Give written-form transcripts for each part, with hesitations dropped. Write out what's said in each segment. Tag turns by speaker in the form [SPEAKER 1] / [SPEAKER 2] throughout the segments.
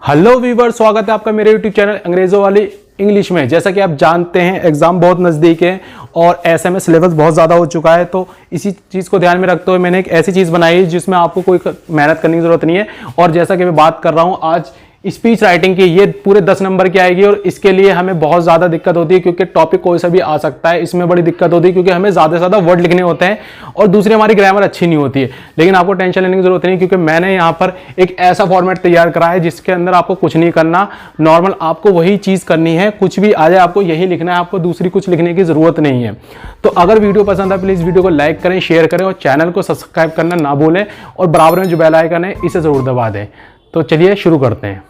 [SPEAKER 1] Hello Weaver, स्वागत है आपका मेरे यूट्यूब चैनल अंग्रेजों वाली इंग्लिश में। जैसा कि आप जानते हैं एग्जाम बहुत नज़दीक है और ऐसे में सिलेबस बहुत ज़्यादा हो चुका है, तो इसी चीज़ को ध्यान में रखते हुए मैंने एक ऐसी चीज़ बनाई है जिसमें आपको कोई मेहनत करने की ज़रूरत नहीं है। और जैसा कि मैं बात कर रहा हूँ आज स्पीच राइटिंग की, ये पूरे 10 नंबर की आएगी और इसके लिए हमें बहुत ज़्यादा दिक्कत होती है क्योंकि टॉपिक कोई सा भी आ सकता है। इसमें बड़ी दिक्कत होती है क्योंकि हमें ज़्यादा से ज़्यादा वर्ड लिखने होते हैं और दूसरी हमारी ग्रामर अच्छी नहीं होती है। लेकिन आपको टेंशन लेने की ज़रूरत नहीं, क्योंकि मैंने यहाँ पर एक ऐसा फॉर्मेट तैयार करा है जिसके अंदर आपको कुछ नहीं करना, नॉर्मल आपको वही चीज़ करनी है, कुछ भी आ जाए आपको यही लिखना है, आपको दूसरी कुछ लिखने की ज़रूरत नहीं है। तो अगर वीडियो पसंद है प्लीज़ वीडियो को लाइक करें, शेयर करें और चैनल को सब्सक्राइब करना ना भूलें और बराबर में जो बेल आइकन है इसे ज़रूर दबा दें। तो चलिए शुरू करते हैं।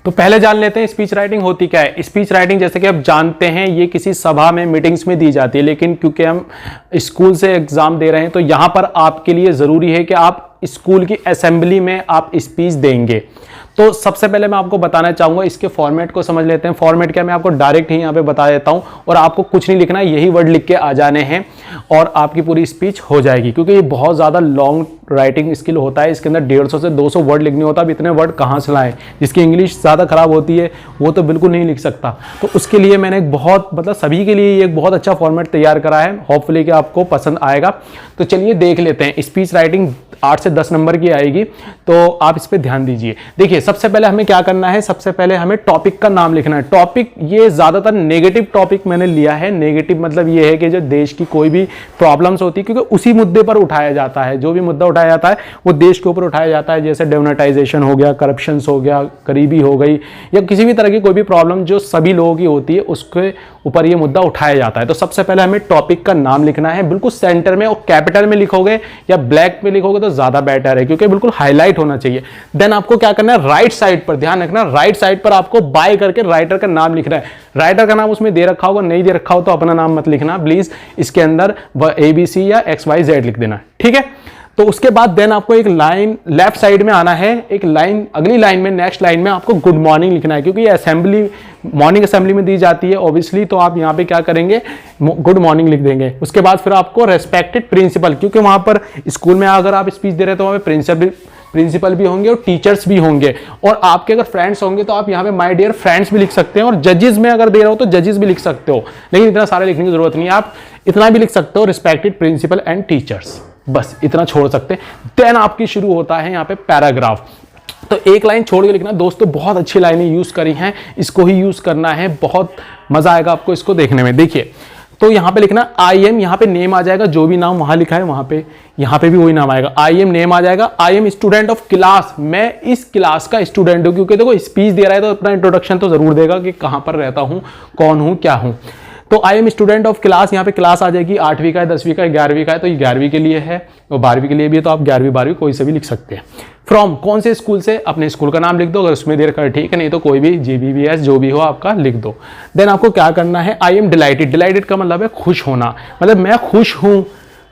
[SPEAKER 1] तो पहले जान लेते हैं स्पीच राइटिंग होती क्या है। स्पीच राइटिंग जैसे कि आप जानते हैं ये किसी सभा में मीटिंग्स में दी जाती है, लेकिन क्योंकि हम स्कूल से एग्जाम दे रहे हैं तो यहाँ पर आपके लिए ज़रूरी है कि आप स्कूल की असेंबली में आप स्पीच देंगे। तो सबसे पहले मैं आपको बताना चाहूँगा, इसके फॉर्मेट को समझ लेते हैं। फॉर्मेट क्या, मैं आपको डायरेक्ट ही यहाँ पे बता देता हूँ और आपको कुछ नहीं लिखना, यही वर्ड लिख के आ जाने हैं और आपकी पूरी स्पीच हो जाएगी। क्योंकि ये बहुत ज़्यादा लॉन्ग राइटिंग स्किल होता है, इसके अंदर 150 से 200 वर्ड लिखने होता है। अब इतने वर्ड कहाँ से लाएं? जिसकी इंग्लिश ज़्यादा खराब होती है वो तो बिल्कुल नहीं लिख सकता। तो उसके लिए मैंने एक बहुत सभी के लिए एक बहुत अच्छा फॉर्मेट तैयार करा है, होपफुली कि आपको पसंद आएगा। तो चलिए देख लेते हैं। स्पीच राइटिंग 8 से 10 नंबर की आएगी, तो आप इस पर ध्यान दीजिए। देखिए सबसे पहले हमें क्या करना है, सबसे पहले हमें टॉपिक का नाम लिखना है। टॉपिक ये ज़्यादातर नेगेटिव टॉपिक मैंने लिया है। नेगेटिव मतलब ये है कि जो देश की कोई भी प्रॉब्लम्स होती है, क्योंकि उसी मुद्दे पर उठाया जाता है। जो भी मुद्दा उठाया जाता है वो देश के ऊपर उठाया जाता है, जैसे डेमोनेटाइजेशन हो गया, करप्शन हो गया, गरीबी हो गई, या किसी भी तरह की कोई भी प्रॉब्लम जो सभी लोगों की होती है उसके ऊपर ये मुद्दा उठाया जाता है। तो सबसे पहले हमें टॉपिक का नाम लिखना है, बिल्कुल सेंटर में, और कैपिटल में लिखोगे या ब्लैक में लिखोगे तो ज़्यादा बेटर है क्योंकि बिल्कुल हाईलाइट होना चाहिए। देन आपको क्या करना है, राइट साइड पर ध्यान रखना, राइट साइड पर आपको बाय करके राइटर का नाम लिखना है। राइटर का नाम उसमें दे रखा होगा, नहीं दे रखा हो तो अपना नाम मत लिखना प्लीज, इसके अंदर ABC या XYZ लिख देना, ठीक है। तो उसके बाद देन आपको एक लाइन लेफ्ट साइड में आना है, एक लाइन अगली लाइन में, नेक्स्ट लाइन में आपको गुड मॉर्निंग लिखना है, क्योंकि ये असेंबली मॉर्निंग असेंबली में दी जाती है ऑब्वियसली। तो आप यहाँ पे क्या करेंगे, गुड मॉर्निंग लिख देंगे। उसके बाद फिर आपको रेस्पेक्टेड प्रिंसिपल, क्योंकि वहां पर स्कूल में अगर आप स्पीच दे रहे हो तो वहां पे प्रिंसिपल भी होंगे और टीचर्स भी होंगे, और आपके अगर फ्रेंड्स होंगे तो आप यहाँ पे माय डियर फ्रेंड्स भी लिख सकते हैं, और जजेस में अगर दे रहे हो तो जजेस भी लिख सकते हो, लेकिन इतना सारे लिखने की जरूरत नहीं है। आप इतना भी लिख सकते हो, रिस्पेक्टेड प्रिंसिपल एंड टीचर्स, बस इतना छोड़ सकते हैं। देन आपकी शुरू होता है यहाँ पे पैराग्राफ। तो एक लाइन छोड़ के लिखना। दोस्तों बहुत अच्छी लाइनें यूज करी हैं, इसको ही यूज करना है, बहुत मजा आएगा आपको इसको देखने में। देखिए तो यहाँ पे लिखना आई एम, यहाँ पे नेम आ जाएगा, जो भी नाम वहां लिखा है वहां पे यहाँ पे भी वही नाम आएगा। आई एम नेम आ जाएगा। I am student of class, मैं इस क्लास का स्टूडेंट हूँ, क्योंकि देखो स्पीच दे रहा है तो अपना इंट्रोडक्शन तो जरूर देगा कि कहाँ पर रहता हूँ, कौन हूँ, क्या हूँ। तो I am student of class, यहाँ पे क्लास आ जाएगी, 8वीं का है, 10वीं का है, 11वीं का है, तो ये 11वीं के लिए है और 12वीं के लिए भी है, तो आप 11वीं 12वीं कोई से भी लिख सकते हैं। फ्रॉम कौन से स्कूल से, अपने स्कूल का नाम लिख दो, अगर उसमें देर कर ठीक है, नहीं तो कोई भी GBBS जो भी हो आपका लिख दो। देन आपको क्या करना है, आई एम डिलाइटेड। डिलाइटेड का मतलब है खुश होना, मतलब मैं खुश हूँ।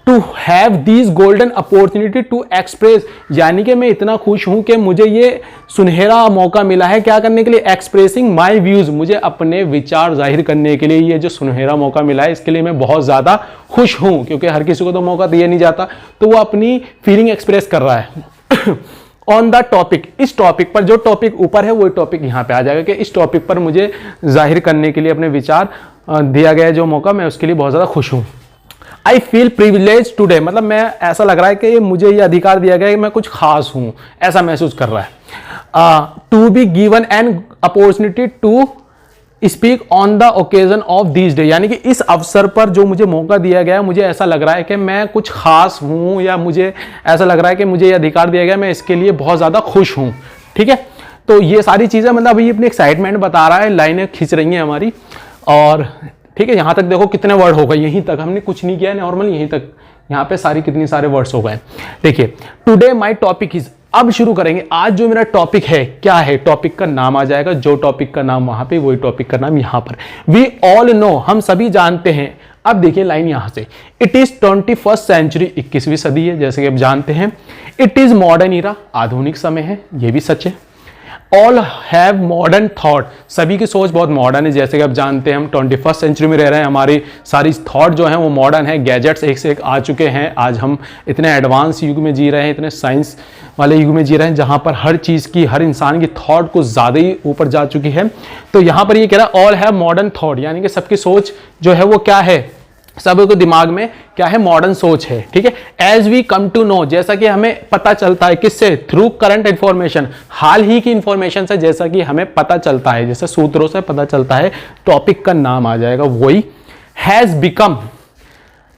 [SPEAKER 1] To have these golden opportunity to express, यानी कि मैं इतना खुश हूं कि मुझे ये सुनहरा मौका मिला है क्या करने के लिए, एक्सप्रेसिंग माई व्यूज, मुझे अपने विचार जाहिर करने के लिए ये जो सुनहरा मौका मिला है इसके लिए मैं बहुत ज्यादा खुश हूं, क्योंकि हर किसी को तो मौका दिया नहीं जाता। तो वो अपनी फीलिंग एक्सप्रेस कर रहा है। ऑन द टॉपिक, इस टॉपिक पर, जो टॉपिक ऊपर है वही टॉपिक यहाँ पे आ जाएगा कि इस टॉपिक पर मुझे जाहिर करने के लिए अपने विचार दिया गया है जो मौका, मैं उसके लिए बहुत ज्यादा खुश हूँ। आई फील प्रिविलेज टूडे, मतलब मैं ऐसा लग रहा है कि मुझे ये अधिकार दिया गया है कि मैं कुछ खास हूं, ऐसा महसूस कर रहा है। To be given an opportunity to speak on the occasion of this day, यानी कि इस अवसर पर जो मुझे मौका दिया गया है मुझे ऐसा लग रहा है कि मैं कुछ खास हूं, या मुझे ऐसा लग रहा है कि मुझे ये अधिकार दिया गया है, मैं इसके लिए बहुत ज्यादा खुश हूं, ठीक है। तो ये सारी चीजें मतलब अभी अपनी एक्साइटमेंट बता रहा है, लाइनें खींच रही हैं हमारी, और ठीक है। यहां तक देखो कितने वर्ड हो गए, यहीं तक हमने कुछ नहीं किया नॉर्मल, यहीं तक यहाँ पे सारी कितनी सारे वर्ड्स हो गए। देखिए टुडे माय टॉपिक इज, अब शुरू करेंगे। आज जो मेरा टॉपिक है क्या है, टॉपिक का नाम आ जाएगा, जो टॉपिक का नाम वहां पे वही टॉपिक का नाम यहां पर। वी ऑल नो, हम सभी जानते हैं। अब देखिए लाइन यहां से, इट इज 21st सेंचुरी, 21वीं सदी है जैसे कि आप जानते हैं। इट इज मॉडर्न ईरा, आधुनिक समय है, यह भी सच है। ऑल हैव मॉडर्न थॉट, सभी की सोच बहुत मॉडर्न है। जैसे कि आप जानते हैं हम 21st सेंचुरी में रह रहे हैं, हमारी सारी थॉट जो है वो मॉडर्न है, गैजेट्स एक से एक आ चुके हैं। आज हम इतने एडवांस युग में जी रहे हैं, इतने साइंस वाले युग में जी रहे हैं, जहां पर हर चीज़ की, हर इंसान की थॉट कुछ ज़्यादा ही ऊपर जा चुकी है। तो यहाँ पर ये कह रहा है ऑल हैव मॉडर्न थॉट, यानी कि सबकी सोच जो है वो क्या है, सबके दिमाग में क्या है, मॉडर्न सोच है। ठीक है, as we come to know, जैसा कि हमें पता चलता है, किससे, थ्रू करंट इंफॉर्मेशन, हाल ही की इंफॉर्मेशन से जैसा कि हमें पता चलता है, जैसे सूत्रों से पता चलता है, टॉपिक का नाम आ जाएगा वही, has become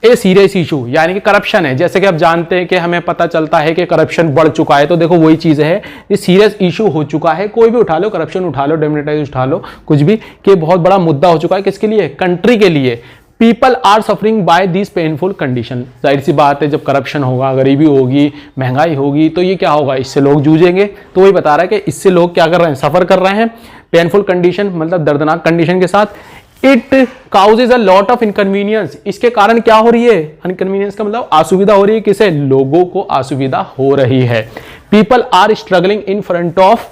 [SPEAKER 1] a serious issue, यानी कि करप्शन है। जैसे कि आप जानते हैं कि हमें पता चलता है कि करप्शन बढ़ चुका है, तो देखो वही चीज है, ये सीरियस इशू हो चुका है। कोई भी उठा लो, करप्शन उठा लो, डेमोनेटाइज उठा लो, कुछ भी, कि बहुत बड़ा मुद्दा हो चुका है। किसके लिए, कंट्री के लिए। People are suffering by this painful condition, जाहिर सी बात है, जब करप्शन होगा, गरीबी होगी, महंगाई होगी, तो ये क्या होगा, इससे लोग जूझेंगे। तो वही बता रहा है कि इससे लोग क्या कर रहे हैं, सफर कर रहे हैं, पेनफुल कंडीशन मतलब दर्दनाक कंडीशन के साथ। It causes a lot of inconvenience, इसके कारण क्या हो रही है, इनकन्वीनियंस का मतलब असुविधा हो रही है। किसे, लोगों को असुविधा हो रही है। People are struggling in front of,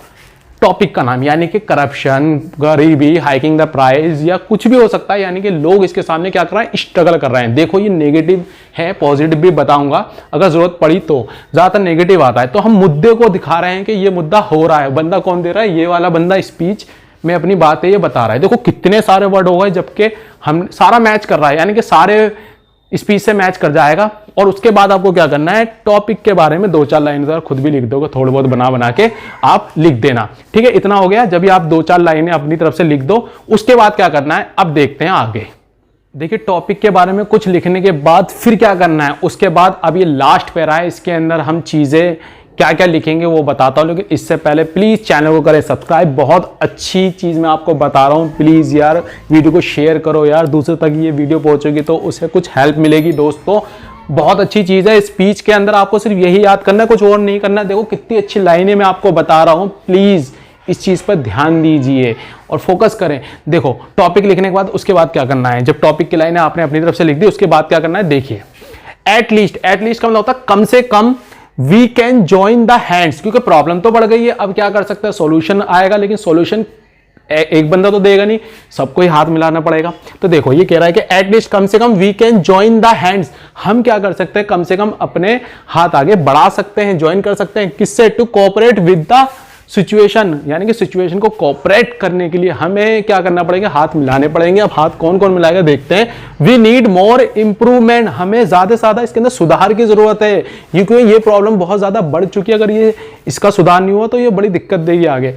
[SPEAKER 1] topic का नाम यानी कि करप्शन, गरीबी, हाइकिंग द प्राइस, या कुछ भी हो सकता है, यानी कि लोग इसके सामने क्या कर रहे हैं, स्ट्रगल कर रहे हैं। देखो ये नेगेटिव है, पॉजिटिव भी बताऊंगा अगर जरूरत पड़ी तो, ज्यादातर नेगेटिव आता है। तो हम मुद्दे को दिखा रहे हैं कि ये मुद्दा हो रहा है। बंदा कौन दे रहा है, ये वाला बंदा स्पीच में अपनी बात है ये बता रहा है। देखो कितने सारे वर्ड हो गए, जबकि हम सारा मैच कर रहा है, यानी कि सारे स्पीच से मैच कर जाएगा। और उसके बाद आपको क्या करना है, टॉपिक के बारे में 2-4 लाइन अगर खुद भी लिख दोगे, थोड़े बहुत बना के आप लिख देना। ठीक है, इतना हो गया। जब भी आप 2-4 लाइनें अपनी तरफ से लिख दो, उसके बाद क्या करना है, अब देखते हैं आगे। देखिए टॉपिक के बारे में कुछ लिखने के बाद फिर क्या करना है, उसके बाद अब ये लास्ट पैरा है, इसके अंदर हम चीजें क्या क्या लिखेंगे वो बताता हूं। लेकिन इससे पहले प्लीज चैनल को करें सब्सक्राइब, बहुत अच्छी चीज मैं आपको बता रहा हूं। प्लीज यार वीडियो को शेयर करो यार, दूसरे तक ये वीडियो पहुंचेगी तो उसे कुछ हेल्प मिलेगी। दोस्तों बहुत अच्छी चीज है, स्पीच के अंदर आपको सिर्फ यही याद करना है, कुछ और नहीं करना। देखो कितनी अच्छी लाइनें मैं आपको बता रहा हूं, प्लीज इस चीज पर ध्यान दीजिए और फोकस करें। देखो टॉपिक लिखने के बाद उसके बाद क्या करना है, जब टॉपिक की लाइनें आपने अपनी तरफ से लिख दी, उसके बाद क्या करना है देखिए। एटलीस्ट का मतलब होता है कम से कम, we can join the hands, क्योंकि प्रॉब्लम तो बढ़ गई है, अब क्या कर सकते हैं, सॉल्यूशन आएगा। लेकिन सॉल्यूशन एक बंदा तो देगा नहीं, सबको ही हाथ मिलाना पड़ेगा। तो देखो ये कह रहा है कि एटलीस्ट कम से कम we can join the hands, हम क्या कर सकते हैं, कम से कम अपने हाथ आगे बढ़ा सकते हैं, ज्वाइन कर सकते हैं। किससे, to cooperate with the situation, यानी कि सिचुएशन को कोऑपरेट करने के लिए हमें क्या करना पड़ेगा, हाथ मिलाने पड़ेंगे। अब हाथ कौन कौन मिलाएगा देखते हैं। वी नीड मोर इंप्रूवमेंट, हमें ज्यादा से ज्यादा इसके अंदर सुधार की जरूरत है, क्योंकि ये प्रॉब्लम बहुत ज्यादा बढ़ चुकी है। अगर ये इसका सुधार नहीं हुआ तो ये बड़ी दिक्कत देगी आगे।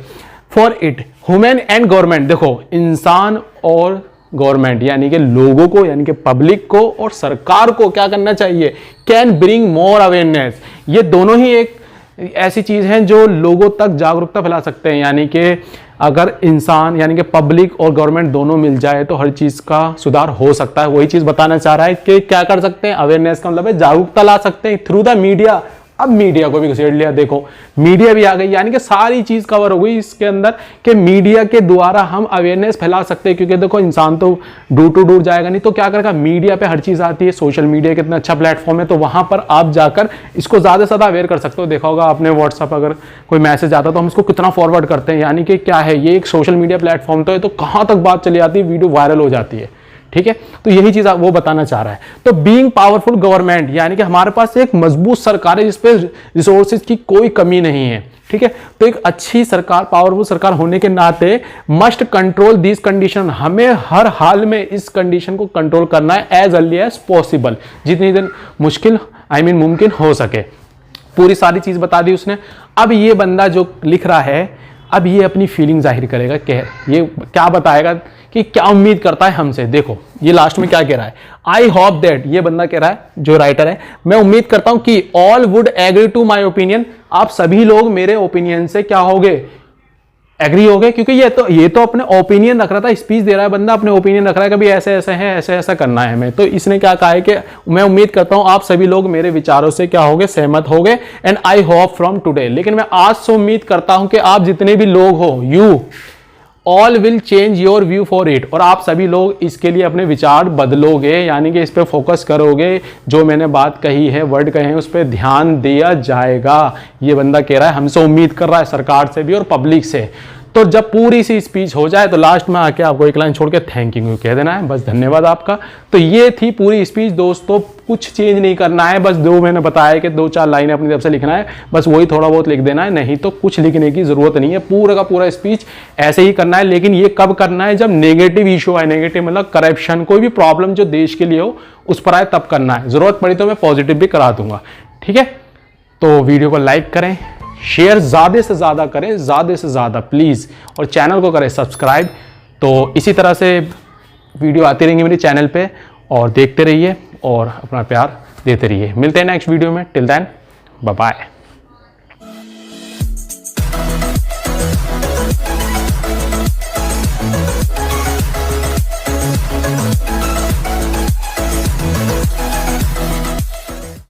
[SPEAKER 1] For it human and government, देखो इंसान और गवर्नमेंट यानी कि लोगों को, यानी कि पब्लिक को और सरकार को क्या करना चाहिए, कैन ब्रिंग मोर अवेयरनेस। ये दोनों ही एक ऐसी चीज हैं जो लोगों तक जागरूकता फैला सकते हैं। यानी कि अगर इंसान यानी कि पब्लिक और गवर्नमेंट दोनों मिल जाए तो हर चीज का सुधार हो सकता है। वही चीज बताना चाह रहा है कि क्या कर सकते हैं, अवेयरनेस का मतलब है जागरूकता ला सकते हैं थ्रू द मीडिया। अब मीडिया को भी घुसेड़ लिया, देखो मीडिया भी आ गई, यानी कि सारी चीज कवर हो गई इसके अंदर कि मीडिया के द्वारा हम अवेयरनेस फैला सकते हैं। क्योंकि देखो इंसान तो दूर टू दूर जाएगा नहीं, तो क्या करेगा, मीडिया पे हर चीज आती है। सोशल मीडिया कितना अच्छा प्लेटफॉर्म है, तो वहां पर आप जाकर इसको ज्यादा से ज्यादा अवेयर कर सकते हो। देखा होगा आपने व्हाट्सअप अगर कोई मैसेज आता तो हम इसको कितना फॉरवर्ड करते हैं, यानी कि क्या है, ये एक सोशल मीडिया प्लेटफॉर्म तो है, तो कहां तक बात चली जाती है, वीडियो वायरल हो जाती है। ठीक है, तो यही चीज वो बताना चाह रहा है। तो बीइंग पावरफुल गवर्नमेंट, यानी कि हमारे पास एक मजबूत सरकार है जिसपे रिसोर्सेज की कोई कमी नहीं है। ठीक है, तो एक अच्छी सरकार, पावरफुल सरकार होने के नाते मस्ट कंट्रोल दिस कंडीशन, हमें हर हाल में इस कंडीशन को कंट्रोल करना है एज अर्ली एज पॉसिबल, जितनी देर मुश्किल मुमकिन हो सके। पूरी सारी चीज बता दी उसने। अब ये बंदा जो लिख रहा है, अब ये अपनी फीलिंग जाहिर करेगा, ये क्या बताएगा कि क्या उम्मीद करता है हमसे। देखो ये लास्ट में क्या कह रहा है, आई होप दैट, ये बंदा कह रहा है जो राइटर है, मैं उम्मीद करता हूं कि all would agree to my opinion, आप सभी लोग मेरे ओपिनियन से क्या होगे, एग्री हो गए। क्योंकि ये तो अपने ओपिनियन रख रहा था, स्पीच दे रहा है बंदा, अपने ओपिनियन रख रहा है कि भाई ऐसे ऐसे है, ऐसे ऐसा करना है हमें। तो इसने क्या कहा है कि मैं उम्मीद करता हूं आप सभी लोग मेरे विचारों से क्या होगे, सहमत होगे। And I hope from today, लेकिन मैं आज से उम्मीद करता हूं कि आप जितने भी लोग हो, you all will change your view for it, और आप सभी लोग इसके लिए अपने विचार बदलोगे, यानी कि इस पर फोकस करोगे, जो मैंने बात कही है, वर्ड कहे हैं, उस पर ध्यान दिया जाएगा। ये बंदा कह रहा है, हमसे उम्मीद कर रहा है, सरकार से भी और पब्लिक से। तो जब पूरी सी स्पीच हो जाए तो लास्ट में आके आपको एक लाइन छोड़ के थैंक यू कह देना है, बस धन्यवाद आपका। तो ये थी पूरी स्पीच दोस्तों, कुछ चेंज नहीं करना है, बस जो मैंने बताया कि 2-4 लाइनें अपनी तरफ से लिखना है, बस वही थोड़ा बहुत लिख देना है, नहीं तो कुछ लिखने की जरूरत नहीं है। पूरा का पूरा स्पीच ऐसे ही करना है, लेकिन ये कब करना है, जब नेगेटिव इशू आए, नेगेटिव मतलब करप्शन, कोई भी प्रॉब्लम जो देश के लिए हो उस पर आए तब करना है। जरूरत पड़ी तो मैं पॉजिटिव भी करा दूंगा, ठीक है। तो वीडियो को लाइक करें, शेयर ज़्यादा से ज़्यादा करें, ज़्यादा से ज़्यादा प्लीज़, और चैनल को करें सब्सक्राइब। तो इसी तरह से वीडियो आती रहेंगी मेरे चैनल पे, और देखते रहिए और अपना प्यार देते रहिए। मिलते हैं नेक्स्ट वीडियो में, टिल देन बाय बाय।